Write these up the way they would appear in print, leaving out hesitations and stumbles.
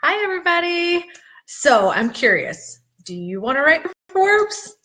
Hi, everybody. So I'm curious, do you want to write for Forbes?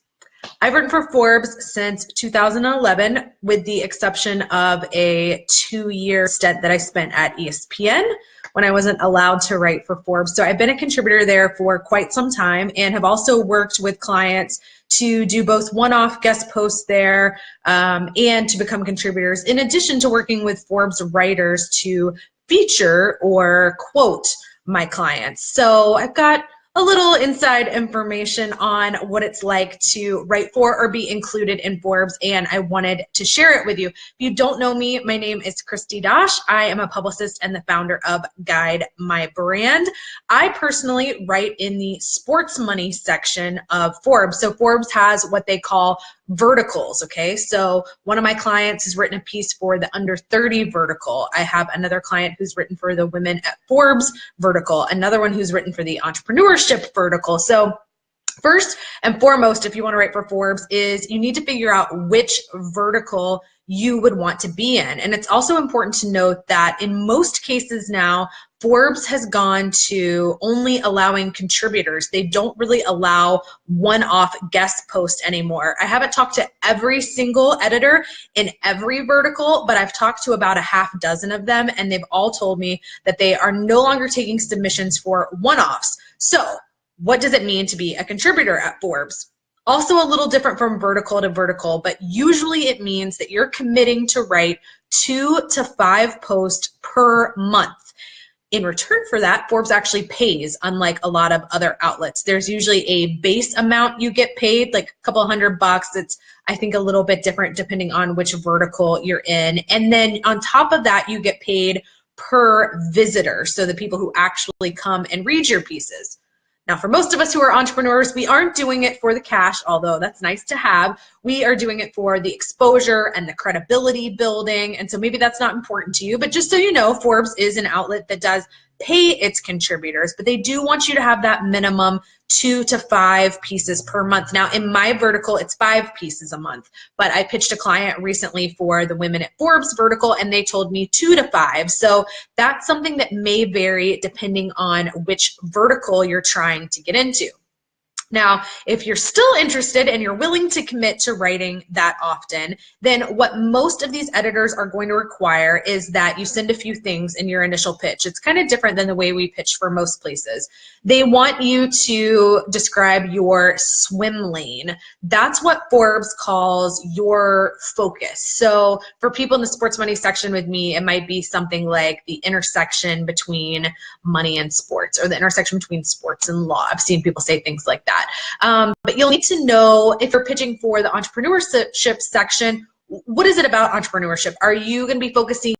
I've written for Forbes since 2011, with the exception of a 2-year stint that I spent at ESPN when I wasn't allowed to write for Forbes. So I've been a contributor there for quite some time and have also worked with clients to do both one-off guest posts there and to become contributors, in addition to working with Forbes writers to feature or quote my clients. So I've got a little inside information on what it's like to write for or be included in Forbes, and I wanted to share it with you. If you don't know me, my name is Christy Dosh. I am a publicist and the founder of Guide My Brand. I personally write in the sports money section of Forbes. So Forbes has what they call verticals, okay? So one of my clients has written a piece for the under 30 vertical. I have another client who's written for the Women at Forbes vertical, another one who's written for the entrepreneurship vertical. So first and foremost, if you want to write for Forbes, is you need to figure out which vertical you would want to be in. And it's also important to note that in most cases now, Forbes has gone to only allowing contributors. They don't really allow one-off guest posts anymore. I haven't talked to every single editor in every vertical, but I've talked to about a half dozen of them, and they've all told me that they are no longer taking submissions for one-offs. So what does it mean to be a contributor at Forbes? Also a little different from vertical to vertical, but usually it means that you're committing to write 2 to 5 posts per month. In return for that, Forbes actually pays, unlike a lot of other outlets. There's usually a base amount you get paid, like a couple $100. It's, I think, a little bit different depending on which vertical you're in. And then on top of that, you get paid per visitor, so the people who actually come and read your pieces. Now, for most of us who are entrepreneurs, we aren't doing it for the cash, although that's nice to have. We are doing it for the exposure and the credibility building, and so maybe that's not important to you, but just so you know, Forbes is an outlet that does pay its contributors, but they do want you to have that minimum 2 to 5 pieces per month. Now, in my vertical, it's 5 pieces a month, but I pitched a client recently for the Women at Forbes vertical, and they told me 2 to 5. So that's something that may vary depending on which vertical you're trying to get into. Now, if you're still interested and you're willing to commit to writing that often, then what most of these editors are going to require is that you send a few things in your initial pitch. It's kind of different than the way we pitch for most places. They want you to describe your swim lane. That's what Forbes calls your focus. So for people in the sports money section with me, it might be something like the intersection between money and sports, or the intersection between sports and law. I've seen people say things like that. But you'll need to know, if you're pitching for the entrepreneurship section, what is it about entrepreneurship? Are you going to be focusing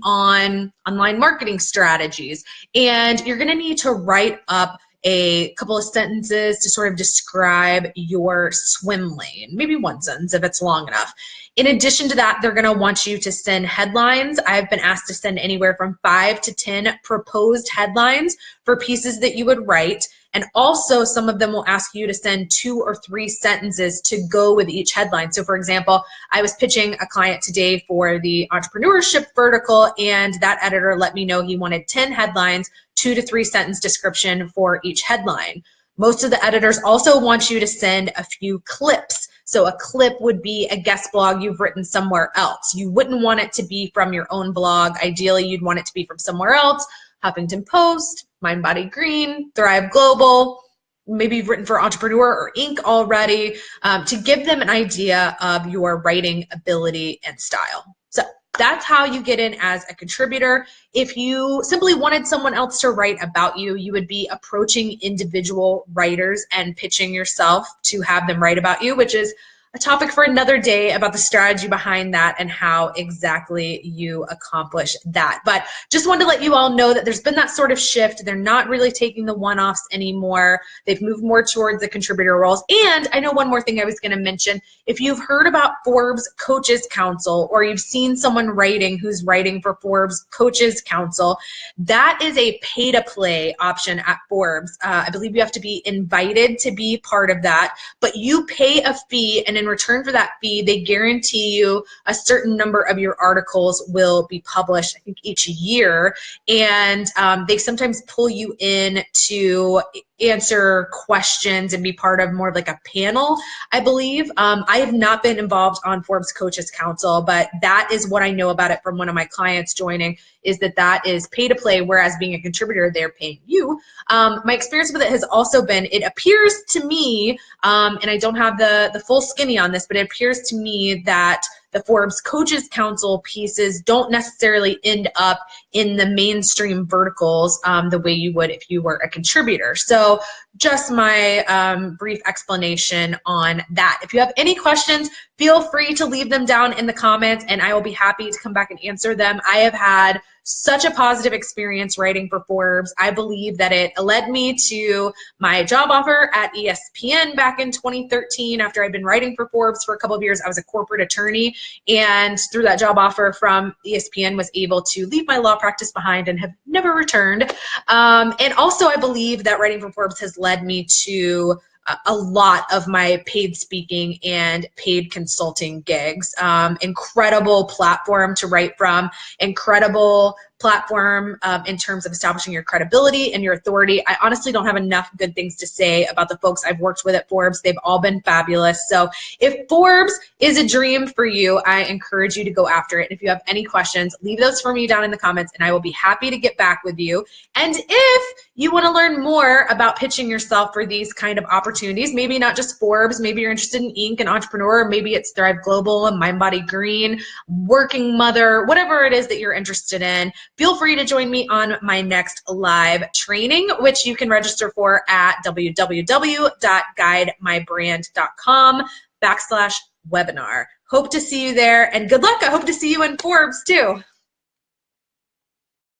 on online marketing strategies? And you're going to need to write up a couple of sentences to sort of describe your swim lane, maybe one sentence if it's long enough. In addition to that, they're going to want you to send headlines. I've been asked to send anywhere from 5 to 10 proposed headlines for pieces that you would write. And also, some of them will ask you to send 2 or 3 sentences to go with each headline. So for example, I was pitching a client today for the entrepreneurship vertical, and that editor let me know he wanted 10 headlines, 2 to 3 sentence description for each headline. Most of the editors also want you to send a few clips. So a clip would be a guest blog you've written somewhere else. You wouldn't want it to be from your own blog. Ideally, you'd want it to be from somewhere else. Huffington Post, Mind Body Green, Thrive Global, maybe you've written for Entrepreneur or Inc. already, to give them an idea of your writing ability and style. So that's how you get in as a contributor. If you simply wanted someone else to write about you, you would be approaching individual writers and pitching yourself to have them write about you, which is a topic for another day, about the strategy behind that and how exactly you accomplish that. But just wanted to let you all know that there's been that sort of shift. They're not really taking the one-offs anymore. They've moved more towards the contributor roles. And I know one more thing I was going to mention. If you've heard about Forbes Coaches Council, or you've seen someone writing who's writing for Forbes Coaches Council, that is a pay-to-play option at Forbes. I believe you have to be invited to be part of that, but you pay a fee, and in return for that fee, they guarantee you a certain number of your articles will be published, I think, each year. And they sometimes pull you in to answer questions and be part of more of like a panel, I believe. I have not been involved on Forbes Coaches Council, but that is what I know about it from one of my clients joining, is that that is pay to play, whereas being a contributor, they're paying you. My experience with it has also been, it appears to me, and I don't have the full skinny on this, but it appears to me that the Forbes Coaches Council pieces don't necessarily end up in the mainstream verticals the way you would if you were a contributor. So just my brief explanation on that. If you have any questions, feel free to leave them down in the comments and I will be happy to come back and answer them. I have had such a positive experience writing for Forbes. I believe that it led me to my job offer at ESPN back in 2013. After I'd been writing for Forbes for a couple of years, I was a corporate attorney, and through that job offer from ESPN was able to leave my law practice behind and have never returned. And also I believe that writing for Forbes has led me to a lot of my paid speaking and paid consulting gigs. Incredible platform to write from, incredible platform in terms of establishing your credibility and your authority. I honestly don't have enough good things to say about the folks I've worked with at Forbes. They've all been fabulous. So if Forbes is a dream for you, I encourage you to go after it. If you have any questions, leave those for me down in the comments and I will be happy to get back with you. And if you want to learn more about pitching yourself for these kind of opportunities, maybe not just Forbes, maybe you're interested in Inc. and Entrepreneur, maybe it's Thrive Global and Mind Body Green, Working Mother, whatever it is that you're interested in, feel free to join me on my next live training, which you can register for at www.guidemybrand.com/webinar. Hope to see you there and good luck. I hope to see you in Forbes too.